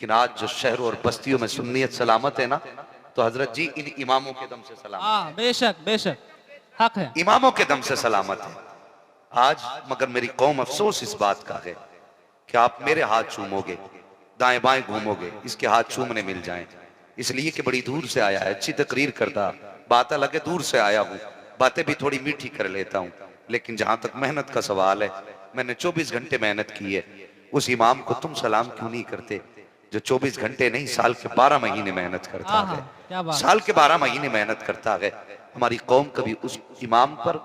लेकिन आज जो शहरों और बस्तियों में सुन्नियत सलामत है ना, तो हजरत जी इन इमामों के दम से सलामत है। बेशक बेशक हक है। इमामों के दम से सलामत है आज। मगर मेरी कौम अफसोस इस बात का है कि आप मेरे हाथ चूमोगे, दाएं बाएं घूमोगे, इसके हाथ चूमने मिल जाएं, इसलिए कि बड़ी दूर से आया है, अच्छी तकरीर करता, बात अलग है, दूर से आया हूं, बातें भी थोड़ी मीठी कर लेता हूं। लेकिन जहां तक मेहनत का सवाल है, मैंने 24 घंटे मेहनत की है। उस इमाम को तुम सलाम क्यों नहीं करते जो 24 घंटे नहीं, साल के 12 महीने मेहनत करता है। क्या बात। साल के 12 महीने मेहनत करता है। हमारी कौम कभी उस इमाम पर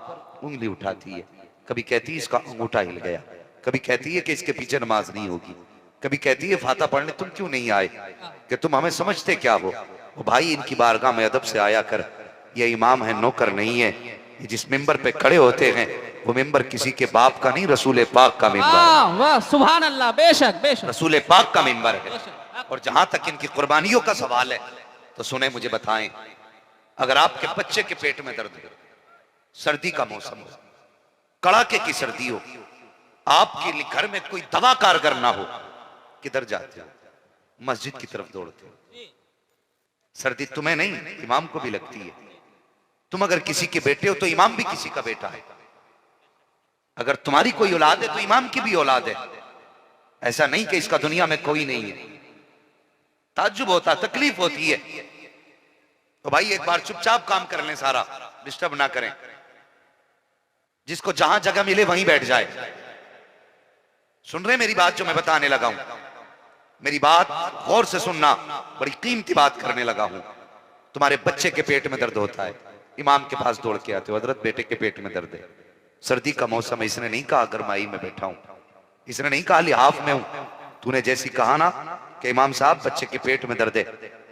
उंगली उठाती है, कभी कहती है इसका अंगूठा हिल गया, कभी कहती है कि इसके पीछे नमाज नहीं होगी, कभी कहती है फाता पढ़ने तुम क्यों नहीं आए, कि तुम हमें समझते क्या हो। वो भाई इनकी बारगाह में अदब से आया कर। ये इमाम है, नौकर नहीं है। ये जिस मिंबर पे खड़े होते हैं वो मिंबर किसी के बाप का नहीं, रसूल पाक का मिंबर है। वाह सुभान अल्लाह। बेशक बेशक रसूल पाक का मिंबर है। और जहां तक इनकी कुर्बानियों का सवाल है तो सुने, मुझे बताएं, अगर आपके बच्चे के पेट में दर्द हो, सर्दी का मौसम हो, कड़ाके की सर्दी हो, आपके घर में कोई दवा कारगर ना हो, किधर जाते हो? मस्जिद की तरफ दौड़ते हो। सर्दी तुम्हें नहीं, इमाम को भी लगती है। तुम अगर किसी के बेटे हो तो इमाम भी किसी का बेटा है। अगर तुम्हारी कोई औलाद है तो इमाम की भी औलाद है। ऐसा नहीं कि इसका दुनिया में कोई नहीं है। ताज्जुब होता, तकलीफ होती है। तो भाई एक बार चुपचाप काम कर लें, सारा डिस्टर्ब ना करें। जिसको जहां जगह मिले वहीं बैठ जाए। सुन रहे मेरी बात जो मैं बताने लगा हूं? मेरी बात गौर से सुनना, बड़ी कीमती बात करने लगा हूं। तुम्हारे बच्चे के पेट में दर्द होता है, इमाम के पास दौड़ के आते हो, हजरत बेटे के पेट में दर्द है, सर्दी का मौसम है। इसने नहीं कहा गरमाई में बैठा हूं, इसने नहीं कहा लिहाफ में हूं। तूने जैसी कहा ना कि इमाम साहब बच्चे के पेट में दर्द है,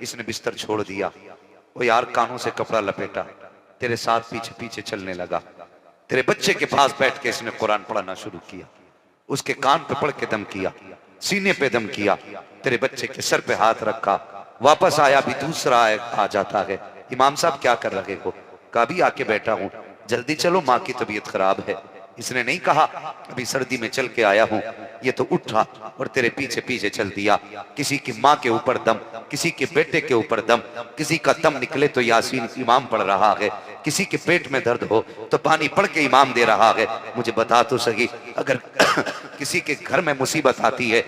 इसने बिस्तर छोड़ दिया। वो यार कानों से कपड़ा लपेटा, तेरे साथ पीछे पीछे चलने लगा। तेरे बच्चे के पास बैठ के इसने कुरान पढ़ना शुरू किया। उसके कान पे पढ़ के दम किया, सीने पे दम किया, तेरे बच्चे के सर पे हाथ रखा। वापस आया, भी दूसरा आ जाता है, इमाम साहब क्या कर रहे हो? कहा भी आके बैठा हूं, जल्दी चलो माँ की तबीयत खराब है। इसने नहीं कहा अभी सर्दी में चल के आया हूं। ये तो उठा और तेरे पीछे पीछे चल दिया। किसी की माँ के ऊपर दम, किसी के बेटे के ऊपर दम, किसी का दम निकले तो यासीन इमाम पढ़ रहा है, किसी के पेट में दर्द हो तो पानी पढ़ के इमाम दे रहा है। मुझे बता तो सही, अगर किसी के घर में मुसीबत आती है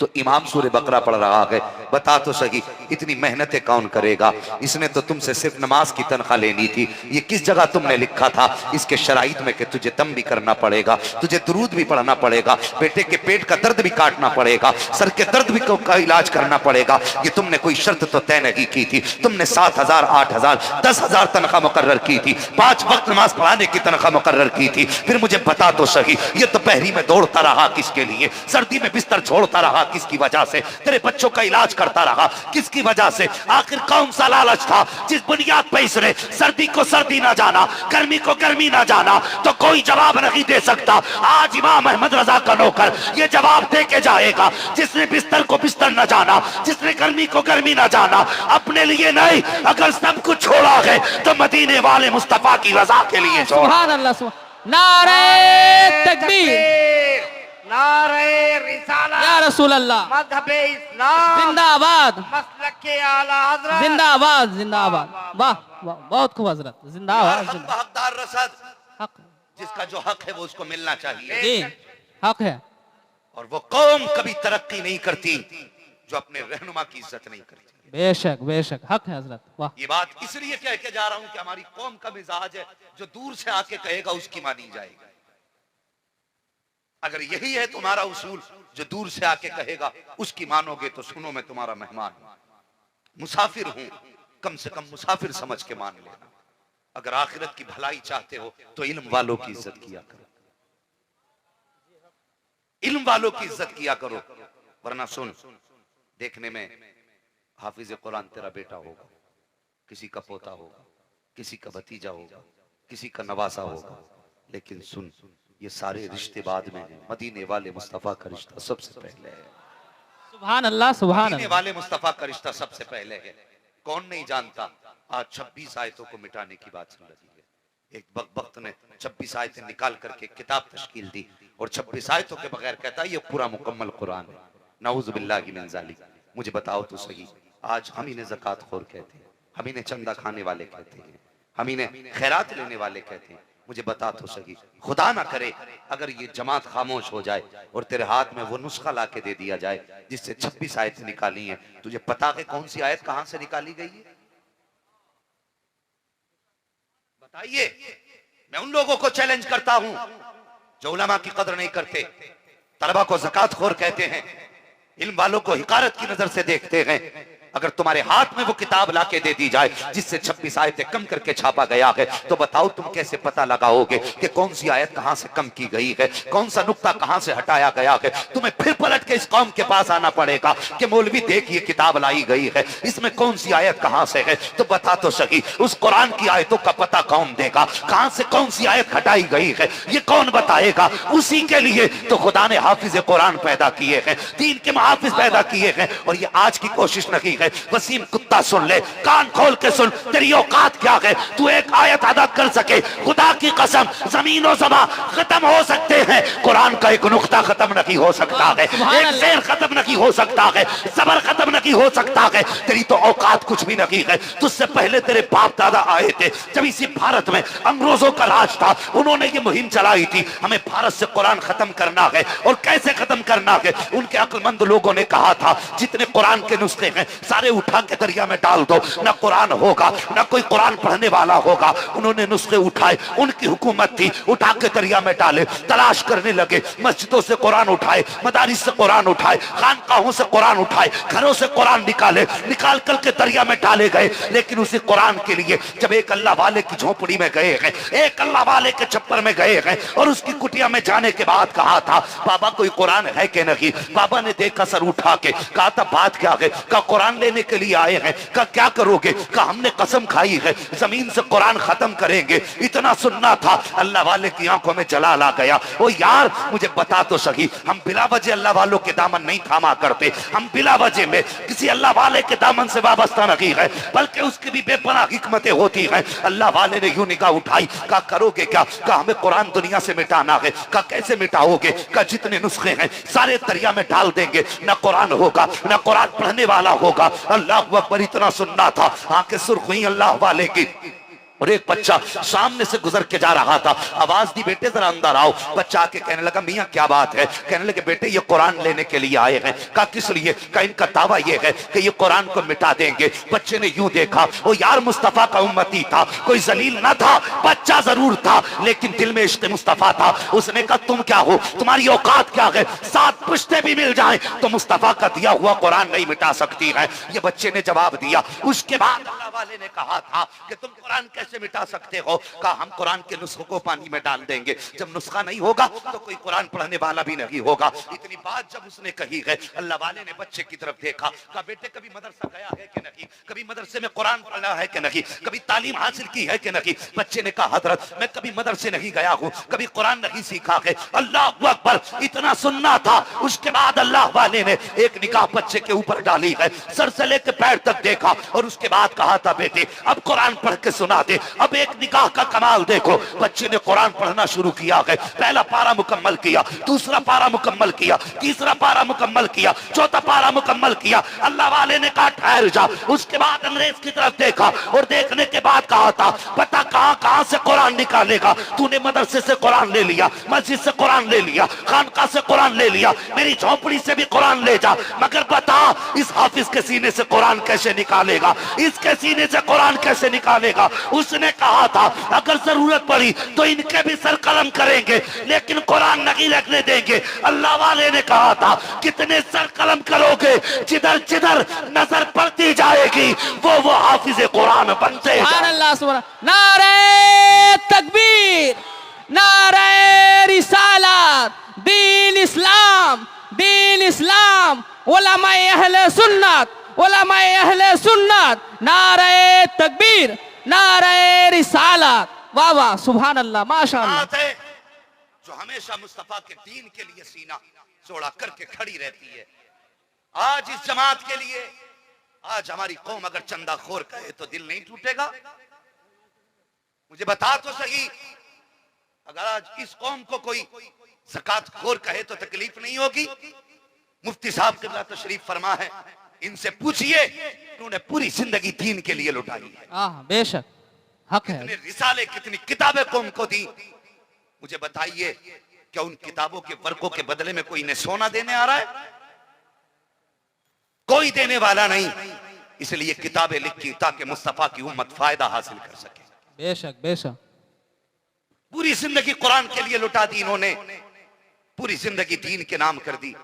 तो इमाम सूरे बकरा पढ़ रहा है। बता तो सही, इतनी मेहनतें कौन करेगा? इसने तो तुमसे सिर्फ नमाज की तनख्वाह लेनी थी। ये किस जगह तुमने लिखा था इसके शराइत में कि तुझे दम भी करना पड़ेगा, तुझे दुरूद भी पढ़ना पड़ेगा, बेटे के पेट का दर्द भी काटना पड़ेगा, सर के दर्द भी का इलाज करना पड़ेगा। ये तुमने कोई शर्त तो तय नहीं की थी। तुमने 7,000, 8,000, 10,000 तनख्वाह मुकर्रर की थी, 5 वक्त नमाज पढ़ाने की तनख्वाह मुकर्रर की थी। फिर मुझे बता तो सही, ये दोपहरी में दौड़ता रहा किसके लिए? सर्दी में बिस्तर छोड़ता रहा किसकी वजह से? तेरे बच्चों का इलाज करता रहा किसकी वजह से? आखिर कौन सा लालच था जिस बुनियाद पर इसने सर्दी को सर्दी ना जाना, गर्मी को गर्मी ना जाना? तो कोई जवाब नहीं दे सकता। आज इमाम अहमद रजा का नौकर ये जवाब दे के जाएगा। जिसने बिस्तर को बिस्तर ना जाना, जिसने गर्मी को गर्मी ना जाना, अपने लिए नहीं, अगर सब कुछ छोड़ा है तो मदीने वाले मुस्तफा की रजा के लिए छोड़ा। सुभान अल्लाह। नारे तकबीर, नारे रिसाला या रसूल अल्लाह, मज़हबे इस्लाम जिंदाबाद, मसलके आला हज़रत जिंदाबाद जिंदाबाद। वाह वाह, बहुत खूब हजरत, जिंदाबाद। हकदार रसद, हक, जिसका जो हक है वो उसको मिलना चाहिए। जी हक है। और वो कौम कभी तरक्की नहीं करती जो अपने रहनुमा की इज्जत नहीं करती। बेशक बेशक हक है हजरत। वाह, ये बात इसलिए कह के जा रहा हूं कि हमारी कौम का मिजाज है, जो दूर से आके कहेगा उसकी मानी जाएगी। अगर यही है तुम्हारा उसूल, जो दूर से आके कहेगा उसकी मानोगे, तो सुनो मैं तुम्हारा मेहमान हूं, मुसाफिर हूं, कम से कम मुसाफिर समझ के मान लेना। अगर आखिरत की भलाई चाहते हो तो इल्म वालों की इज्जत किया करो, इल्म वालों की इज्जत किया करो। वरना सुन, देखने में हाफिज कुरान तेरा बेटा होगा, किसी का पोता होगा, किसी का भतीजा होगा, किसी का नवासा होगा, लेकिन सुन, ये सारे रिश्ते बाद में हैं। मदीने वाले मुस्तफा का रिश्ता सबसे पहले है। सुभान अल्लाह, सुभान मदीने अल्लाह। वाले मुस्तफा का रिश्ता सबसे पहले है। कौन नहीं जानता? आज 26 आयतों को मिटाने की बात चल रही है। एक वक्त ने 26 आयतें निकाल करके किताब तश्कील दी और 26 आयतों के बगैर कहता है ये पूरा मुकम्मल कुरान है। नाउज़ बिल्लाहि मिन ज़ालिक। मुझे बताओ तो सही, आज हम इन्हें ज़कात खोर कहते हैं, हम इन्हें चंदा खाने वाले कहते हैं, हम इन्हें खैरात लेने वाले कहते हैं। मुझे बता तो सही, खुदा ना करे अगर ये जमात खामोश हो जाए और तेरे हाथ में वो नुस्खा ला के दे दिया जाए जिससे 26 आयत निकाली हैं, तुझे पता है कौन सी आयत कहां से निकाली गई है? बताइए। मैं उन लोगों को चैलेंज करता हूं जो उलमा की कदर नहीं करते, तलबा को ज़कात खोर कहते हैं, इल्म वालों को हिकारत की नजर से देखते हैं। अगर तुम्हारे हाथ में वो किताब लाके दे दी जाए जिससे 26 आयतें कम करके छापा गया है, तो बताओ तुम कैसे पता लगाओगे कि कौन सी आयत कहां से कम की गई है, कौन सा नुक्ता कहां से हटाया गया है? तुम्हें फिर पलट के इस कौम के पास आना पड़ेगा कि मौलवी देखिए किताब लाई गई है, इसमें कौन सी आयत कहां से है। तो बता तो सही, उस कुरान की आयतों का पता कौन देगा? कहां से कौन सी आयत हटाई गई है ये कौन बताएगा? उसी के लिए तो खुदा ने हाफिज कुरान पैदा किए हैं, दीन के मुहाफिज पैदा किए हैं। और ये आज की कोशिश नहीं है। वसीम कुत्ता सुन ले, कान खोल के सुन, तेरी औकात क्या है? तू एक आयत अदा कर सके? खुदा की कसम, जमीन और ज़मीन खत्म हो सकते हैं, कुरान का एक नुक्ता खत्म नहीं हो सकता है, एक शेर खत्म नहीं हो सकता है, सबर खत्म नहीं हो सकता है। तेरी तो औकात कुछ भी नहीं है। तुझसे पहले तेरे बाप दादा आए थे, जब इसी भारत में अंग्रेजों का राज था, उन्होंने ये मुहिम चलाई थी, हमें भारत से कुरान खत्म करना है। और कैसे खत्म करना है? उनके अक्लमंद लोगों ने कहा था जितने कुरान के नुस्खे हैं सारे उठा के दरिया में डाल दो, ना कुरान होगा, ना कोई कुरान पढ़ने वाला होगा। उन्होंने नुस्खे उठाए, उनकी हुकूमत थी, उठा के दरिया में डाले, तलाश करने लगे, मस्जिदों से कुरान उठाए, मदारिस से कुरान उठाए, खानकाहों से कुरान उठाए, घरों से कुरान निकाले, निकाल कर के दरिया में डाले गए। लेकिन उसी कुरान के लिए जब एक अल्लाह वाले की झोपड़ी में गए हैं, एक अल्लाह वाले के छप्पर में गए हैं और उसकी कुटिया में जाने के बाद कहा था बाबा कोई कुरान है कि नहीं? बाबा ने देखा, सर उठा के कहा था बात क्या है? का कुरान लेने के लिए आए हैं। का क्या करोगे? का हमने कसम खाई है जमीन से कुरान खत्म करेंगे। इतना सुनना था, अल्लाह वाले की आंखों में जलाल आ गया। ओ यार मुझे बता तो सही, हम बिला वजह अल्लाह वालों के दामन नहीं थामा करते, हम बिला वजह में किसी अल्लाह वाले के दामन से वाबस्ता नहीं है, बल्कि उसकी भी बेपनाह हिकमतें होती हैं। अल्लाह वाले ने यूं निगाह उठाई, का करोगे क्या? का हमें कुरान दुनिया से मिटाना है। का कैसे मिटाओगे? का जितने नुस्खे हैं सारे दरिया में डाल देंगे, ना कुरान होगा, ना कुरान पढ़ने वाला होगा। अल्लाह अकबर। इतना सुनना था, आंखें सुर्ख हुई अल्लाह वाले की। और एक बच्चा सामने से गुजर के जा रहा था, आवाज दी बेटे जरा अंदर आओ। बच्चा आके कहने लगा मियाँ क्या बात है? कहने लगे बेटे ये कुरान लेने के लिए आए हैं। कहा किस लिए? कहा इनका दावा ये है कि ये कुरान को मिटा देंगे। बच्चे ने यूं देखा, वो यार मुस्तफा का उम्मती था, कोई जलील ना था, बच्चा जरूर था लेकिन दिल में इश्क मुस्तफा था। उसने कहा तुम क्या हो? तुम्हारी औकात क्या है? 7 पुश्ते भी मिल जाएं तो मुस्तफा का दिया हुआ कुरान नहीं मिटा सकती है। ये बच्चे ने जवाब दिया। उसके बाद अल्लाह वाले ने कहा था कि तुम कुरान कैसे मिटा सकते हो? कहा हम कुरान के नुस्खों को पानी में डाल देंगे, जब नुस्खा नहीं होगा तो कोई कुरान पढ़ने वाला भी नहीं होगा। इतनी बात जब उसने कही है, अल्लाह वाले ने बच्चे की तरफ देखा, कहा बेटे कभी मदरसा गया है कि नहीं? कभी मदरसे में कुरान पढ़ा है कि नहीं? कभी तालीम हासिल की है कि नहीं? बच्चे ने कहा हजरत मैं कभी मदरसे नहीं गया हूँ, कभी कुरान नहीं सीखा है। अल्लाह अकबर। इतना सुनना था। उसके बाद अल्लाह वाले ने एक निगाह बच्चे के ऊपर डाली है, सर से लेकर पैर तक देखा और उसके बाद कहा था बेटे अब कुरान पढ़ के सुना दे। अब एक निगाह का कमाल देखो, बच्चे ने कुरान पढ़ना शुरू किया है। पहला पारा मुकम्मल किया, दूसरा पारा मुकम्मल किया, तीसरा पारा मुकम्मल किया, चौथा पारा मुकम्मल किया। अल्लाह वाले ने कहा ठहर जा। उसके बाद अंग्रेज की तरफ देखा और देखने के बाद कहा था पता कहां कहां से कुरान निकालेगा? तूने मदरसे से कुरान ले लिया, मस्जिद से कुरान ले लिया, खानका से कुरान ले लिया, मेरी झोपड़ी से भी कुरान ले जा, मगर बता इस हाफिज के सीने से कुरान कैसे निकालेगा? इसके सीने से कुरान कैसे निकालेगा? उसने कहा था अगर जरूरत पड़ी तो इनके भी सर कलम करेंगे लेकिन कुरान नहीं रखने देंगे। अल्लाह वाले ने कहा था कितने सर कलम करोगे? जिधर जिधर नजर पड़ती जाएगी वो हाफिज कुरान बनते जाएंगे। नारे तकबीर, नारे रिसालत, दीन इस्लाम, दीन इस्लाम, उलमाए अहले सुन्नत, उलमाए अहले सुन्नत, नारे तकबीर, नारे रिसालत। वाह वाह सुभान अल्लाह माशाअल्लाह। जो हमेशा मुस्तफा के दीन के लिए सीना चौड़ा करके खड़ी रहती है। आज इस जमात के लिए, आज हमारी कौम अगर चंदा खोर कहे तो दिल नहीं टूटेगा? मुझे बता तो सही, अगर आज इस कौम को कोई ज़कात खोर कहे तो तकलीफ नहीं होगी? मुफ्ती साहब किबला तशरीफ फरमा है, इनसे पूछिए, इन्होंने पूरी जिंदगी दीन के लिए लुटाई है। हाँ बेशक हक है। कितने रिसाले, कितनी किताबें कौम को दी। मुझे बताइए, क्या उन किताबों के वर्कों के बदले में कोई इन्हें सोना देने आ रहा है? कोई देने वाला नहीं। इसलिए किताबें लिखी ताकि मुस्तफा की उम्मत फायदा हासिल कर सके। बेशक बेशक। पूरी जिंदगी कुरान के लिए लुटा दी इन्होंने, पूरी जिंदगी दीन के नाम कर दी।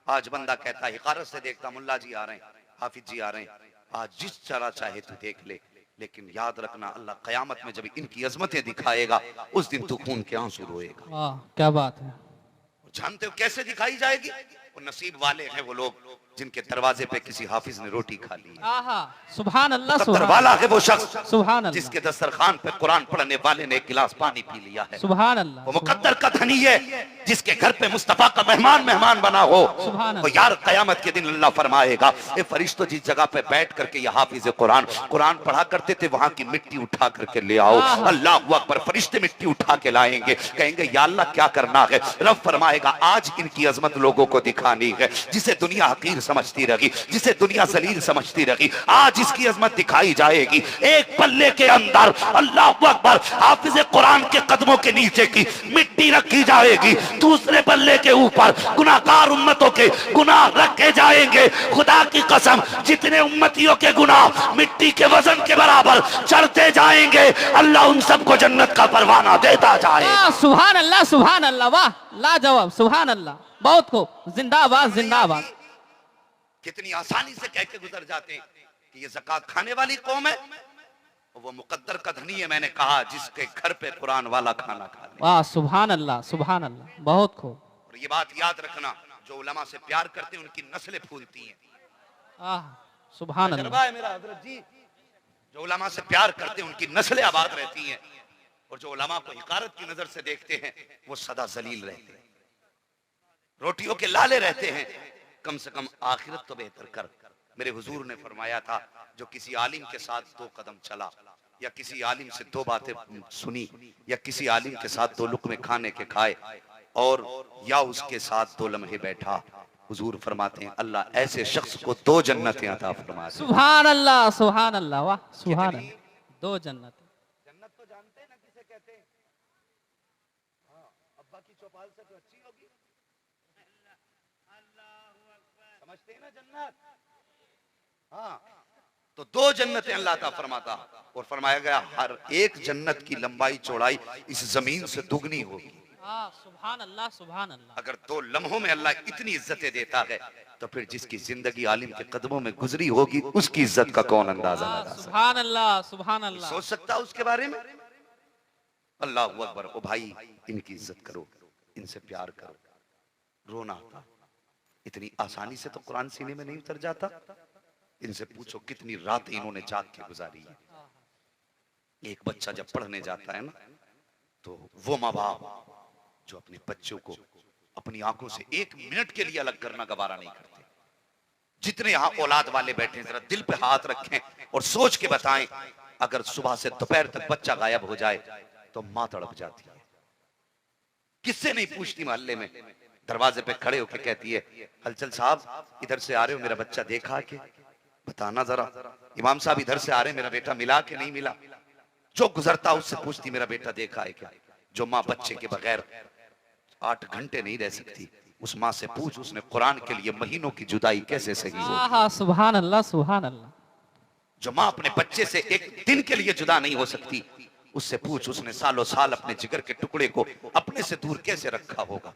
आज बंदा कहता है, हिकारत से देखता, मुल्ला जी आ रहे हैं, हाफिज जी आ रहे हैं, आज जिस तरह चाहे तू देख ले, लेकिन याद रखना अल्लाह कयामत में जब इनकी अजमतें दिखाएगा, उस दिन तू खून के आंसू रोएगा। वाह क्या बात है। जानते हो कैसे दिखाई जाएगी? वो नसीब वाले हैं वो लोग जिनके दरवाजे पे किसी हाफिज ने रोटी खा ली है। आहा सुभान अल्लाह, मुकद्दर वाला है वो शख्स सुभान अल्लाह, जिसके दस्तरखान पे कुरान पढ़ने वाले ने एक गिलास पानी पी लिया है। सुभान अल्लाह। वो मुकद्दर का धनी है जिसके घर पे मुस्तफा का मेहमान बना हो। सुभान तो यार कयामत के दिन अल्लाह फरमाएगा, ए फरिश्तों जिस जगह पे बैठ करके ये हाफिज कुरान पढ़ा करते थे, वहां की मिट्टी उठा करके ले आओ। अल्लाह अकबर, फरिश्ते मिट्टी उठा के लाएंगे, कहेंगे या अल्लाह क्या करना है? रब फरमाएगा, आज इनकी अजमत लोगों को दिखानी है। जिसे दुनिया हकीर समझती रही, जिसे दुनिया जलील समझती रही, आज इसकी अजमत दिखाई जाएगी। एक पल्ले के अंदर अल्लाह अकबर हाफिज कुरान के कदमों के नीचे की मिट्टी रखी जाएगी, दूसरे पल्ले के ऊपर गुनाहगार उम्मतों के गुनाह रखे जाएंगे। खुदा की कसम, जितने उम्मतियों के गुनाह मिट्टी के वजन के बराबर चढ़ते जाएंगे, अल्लाह उन सबको जन्नत का परवाना देता जाए। सुभान अल्लाह, सुभान अल्लाह, वाह लाजवाब, सुभान अल्लाह, बहुत खूब, जिंदाबाद जिंदाबाद। कितनी आसानी से कह के गुजर जाते हैं कि ये ज़कात खाने वाली कौम है, वो मुकद्दर का धनी है। मैंने कहा जिसके घर पे कुरान वाला खाना खा ले। वाह सुभान अल्लाह, सुभान अल्लाह, बहुत खूब। और ये बात याद रखना, जो उलमा से प्यार करते हैं उनकी नस्लें फूलती हैं। आह सुभान अल्लाह। तजर्बा है मेरा हजरत जी, जो उलमा से प्यार करते हैं उनकी नस्लें आबाद रहती हैं, और जो उलमा को हिकारत की नजर से देखते हैं वो सदा जलील रहते हैं, रोटियों के लाले रहते हैं। कम से कम आखिरत तो बेहतर कर। मेरे हुजूर ने फरमाया था, जो किसी आलिम के साथ 2 कदम चला, या किसी आलिम से 2 बातें सुनी, या किसी आलिम के साथ 2 लुक़मे खाने के खाए, और या उसके साथ 2 लम्हे बैठा, हुजूर फरमाते हैं अल्लाह ऐसे शख्स को 2 जन्नतें अता फरमाए। सुभान अल्लाह, सुभान अल्लाह, वाह सुभान अल्लाह, 2 जन्नत। जन्नत तो जानते हैं ना किसे कहते हैं? हाँ, अब्बा की चौपाल से तो अच्छी होगी, समझते हैं ना जन्नत? हाँ, तो 2 जन्नतें अल्लाह अता फरमाता, और फरमाया गया हर एक जन्नत की लंबाई चौड़ाई इस जमीन से दुगनी होगी। सुभान अल्लाह, सुभान अल्लाह। अगर 2 लम्हों में अल्लाह इतनी इज्जतें देता है, तो फिर जिसकी जिंदगी आलिम के कदमों में गुजरी होगी, उसकी इज्जत का कौन अंदाजा लगा सकता? सुभान अल्लाह, सुभान अल्लाह। सोच सकता उसके बारे में? अल्लाह अकबर। ओ भाई, इनकी इज्जत करो, इनसे प्यार करो। रोना आता, इतनी आसानी से तो कुरान सीने में नहीं उतर जाता। इनसे पूछो कितनी रात इन्होंने जाग के गुजारी है। एक बच्चा जब पढ़ने जाता है ना, तो वो माँ बाप जो अपने बच्चों को अपनी आंखों से 1 मिनट के लिए अलग करना गवारा नहीं करते। जितने यहाँ औलाद वाले बैठे हैं, जरा दिल पे हाथ रखें और सोच के बताएं, अगर सुबह से दोपहर तक बच्चा गायब हो जाए तो माँ तड़प जाती है। किससे नहीं पूछती मोहल्ले में, दरवाजे पे खड़े होके कहती है, हलचल साहब इधर से आ रहे हो, मेरा बच्चा देखा के बताना जरा। इमाम साहब इधर से आ रहे हैं, मेरा बेटा मिला कि नहीं मिला। जो गुजरता उससे पूछती, मेरा बेटा देखा है क्या। जो माँ बच्चे के बगैर 8 घंटे नहीं रह सकती, उस माँ से पूछ उसने कुरान के लिए महीनों की जुदाई कैसे सही हो। सुभान अल्लाह, सुभान अल्लाह। जो माँ अपने बच्चे से 1 दिन के लिए जुदा नहीं हो सकती, उससे पूछ उसने सालों साल अपने जिगर के टुकड़े को अपने से दूर कैसे रखा होगा।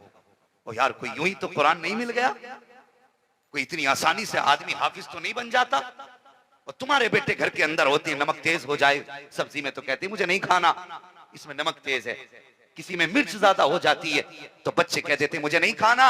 और यार कोई यूं ही तो कुरान नहीं मिल गया, कोई इतनी आसानी से आदमी हाफिज तो नहीं बन जाता। और तुम्हारे बेटे घर के अंदर होते हैं, नमक तेज हो जाए सब्जी में तो कहते हैं मुझे नहीं खाना, इसमें नमक तेज है। किसी में मिर्च ज्यादा हो जाती है तो बच्चे कह देते हैं मुझे नहीं खाना,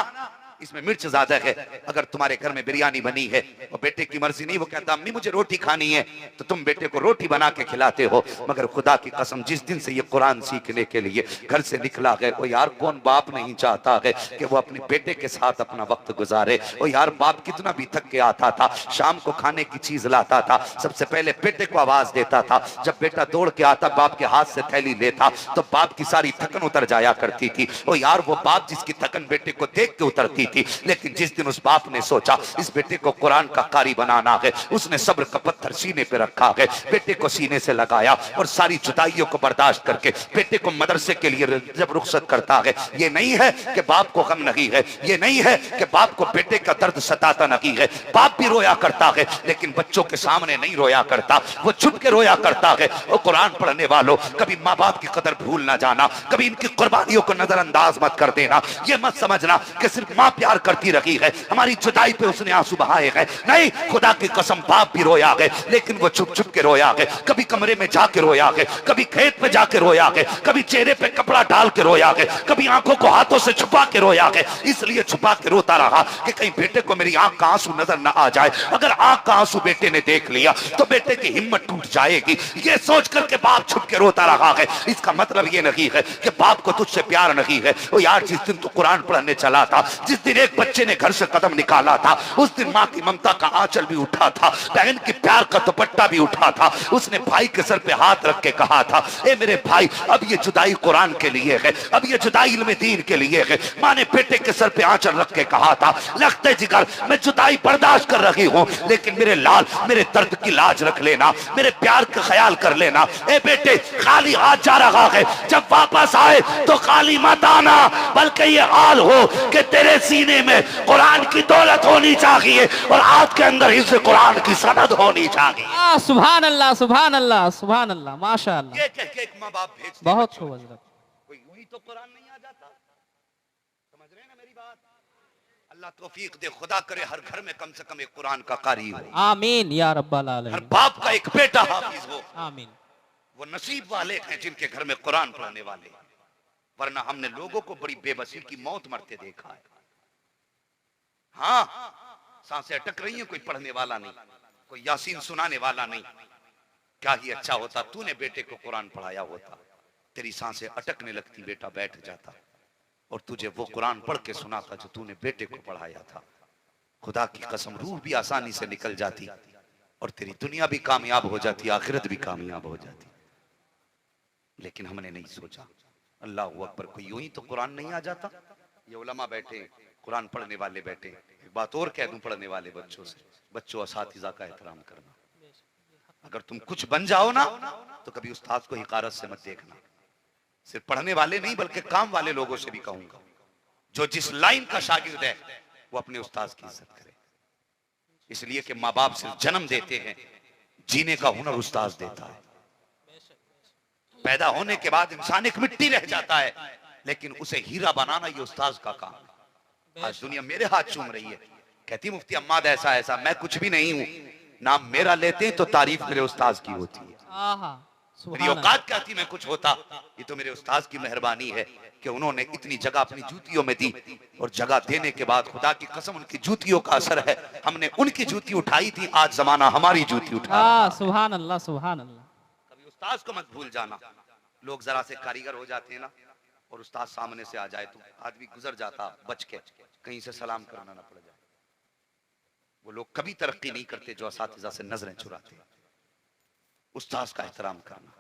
इसमें मिर्च ज्यादा है। अगर तुम्हारे घर में बिरयानी बनी है और बेटे की मर्जी नहीं, वो कहता अम्मी मुझे रोटी खानी है, तो तुम बेटे को रोटी बना के खिलाते हो। मगर खुदा की कसम, जिस दिन से ये कुरान सीखने के लिए घर से निकला है, वो यार कौन बाप नहीं चाहता है कि वो अपने बेटे के साथ अपना वक्त गुजारे। वो यार बाप कितना भी थक के आता था, शाम को खाने की चीज लाता था, सबसे पहले बेटे को आवाज देता था। जब बेटा दौड़ के आता, बाप के हाथ से थैली लेता, तो बाप की सारी थकन उतर जाया करती थी। ओ यार वो बाप जिसकी थकन बेटे को देख के उतरती थी, लेकिन जिस दिन उस बाप ने सोचा इस बेटे को कुरान का कारी बनाना है, उसने सब्र का पत्थर सीने पे रखा है, बेटे को सीने से लगाया और सारी जुदाइयों को बर्दाश्त करके बेटे को मदरसे के लिए जब रुखसत करता है, ये नहीं है कि बाप को गम नहीं है, ये नहीं है कि बाप को बेटे का दर्द सताता नहीं है, बाप भी रोया करता है लेकिन बच्चों के सामने नहीं रोया करता, वो छुप के रोया करता है। और कुरान पढ़ने वालों, कभी माँ बाप की कदर भूल ना जाना, कभी इनकी कुर्बानियों को नजरअंदाज मत कर देना। ये मत समझना कि सिर्फ माँ प्यार करती रही है, हमारी जुदाई पे उसने आंसू बहाए हैं, नहीं, खुदा की कसम बाप भी रोया है लेकिन वो छुप छुप के रोया है, कभी कमरे में जाके रोया है, कभी खेत में जाके रोया है, कभी चेहरे पे कपड़ा डाल के रोया है, कभी आंखों को हाथों से छुपा के रोया है, इसलिए छुपा के रोता रहा कि कहीं बेटे को मेरी आंख का आंसू नजर ना आ जाए। अगर आंख का आंसू बेटे ने देख लिया तो बेटे की हिम्मत टूट जाएगी, ये सोच करके बाप छुप के रोता रहा है। इसका मतलब ये नहीं है कि बाप को तुझसे प्यार नहीं है। ओ यार, जिस दिन तू कुरान पढ़ने चला था, जिस दिन एक बच्चे ने घर से कदम निकाला था, उस दिन माँ की ममता का आंचल भी उठा था, बहन की प्यार का दुपट्टा भी उठा था। उसने भाई के सर पे हाथ रख के कहा था, ए मेरे भाई, अब ये जुदाई कुरान के लिए है, अब ये जुदाई इल्म दीन के लिए है। माँ ने बेटे के सर पे आंचल रख के कहा था, लगते जिगर मैं जुदाई बर्दाश्त कर रही हूँ, लेकिन मेरे लाल, मेरे दर्द की लाज रख लेना, मेरे प्यार का ख्याल कर लेना। ए बेटे, खाली हाथ जा रहा है, जब वापस आए तो खाली मत आना, बल्कि ये हाल हो कि तेरे सीने में कुरान की दौलत होनी चाहिए और हाथ के अंदर हिस्से कुरान की सनद होनी चाहिए। सुभान अल्लाह, सुभान अल्लाह, सुभान अल्लाह, माशाअल्लाह। ये कह के एक माँ बाप भेजते बहुत बच्चों खूब को। हजरत। कोई यूं ही तो कुरान नहीं आ जाता, समझ रहे हैं ना मेरी बात? अल्लाह तौफीक दे, खुदा करे हर घर में कम से कम एक कुरान का कारी हो, आमीन या रब्बल हर आलमीन, बाप का एक बेटा हाफिज हो। आमीन। वो नसीब वाले हैं जिनके घर में कुरान पढ़ने वाले, वरना हमने लोगों को बड़ी बेबसी की मौत मरते देखा है। हाँ, सांसें अटक रही हैं, कोई पढ़ने वाला नहीं, कोई यासीन सुनाने वाला नहीं। क्या ही अच्छा होता तूने बेटे को कुरान पढ़ाया होता, तेरी सांसें अटकने लगती, बेटा बैठ जाता और तुझे वो कुरान पढ़ के सुनाता जो तूने बेटे को पढ़ाया था। खुदा की कसम, रूह भी आसानी से निकल जाती और तेरी दुनिया भी कामयाब हो जाती, आखिरत भी कामयाब हो जाती। लेकिन हमने नहीं सोचा। अल्लाह अकबर, कोई यूं ही तो कुरान नहीं आ जाता। ये उलमा बैठे, कुरान पढ़ने वाले बैठे। एक बात और कह दूं पढ़ने वाले बच्चों से, बच्चों असातिज़ा का एहतराम करना। अगर तुम कुछ बन जाओ ना तो कभी उस्ताद को हिकारत से मत देखना। सिर्फ पढ़ने वाले नहीं बल्कि काम वाले लोगों से भी कहूंगा, जो जिस लाइन का शागिर्द है वो अपने उस्ताद की इज्जत करे। इसलिए कि माँ बाप सिर्फ जन्म देते हैं, जीने का हुनर उस्ताद देता है। पैदा होने के बाद इंसान एक मिट्टी रह जाता है, लेकिन उसे हीरा बनाना ये उस्ताद का काम है। आज दुनिया मेरे हाथ चूम रही है, कहती मुफ्ती अम्माद ऐसा ऐसा, मैं कुछ भी नहीं हूं। नाम मेरा लेते हैं तो तारीफ मेरे उस्ताद की होती है। मेरी औकात कहती मैं कुछ होता, ये तो मेरे उस्ताद की मेहरबानी है कि उन्होंने इतनी जगह अपनी जूतियों में दी, और जगह देने के बाद खुदा की कसम उनकी जूतियों का असर है। हमने उनकी जूती उठाई थी, आज जमाना हमारी जूती उठा। सुभान अल्लाह, सुभान अल्लाह। कभी उस्ताद को मत भूल जाना। लोग जरा से कारीगर हो जाते हैं ना, और उस्ताद सामने से आ जाए तो आदमी गुजर जाता बच के, कहीं से सलाम कराना ना पड़ जाए। वो लोग कभी तरक्की नहीं करते जो असातिज़ा से नजरें चुराते हैं। उस्ताद का एहतराम करना।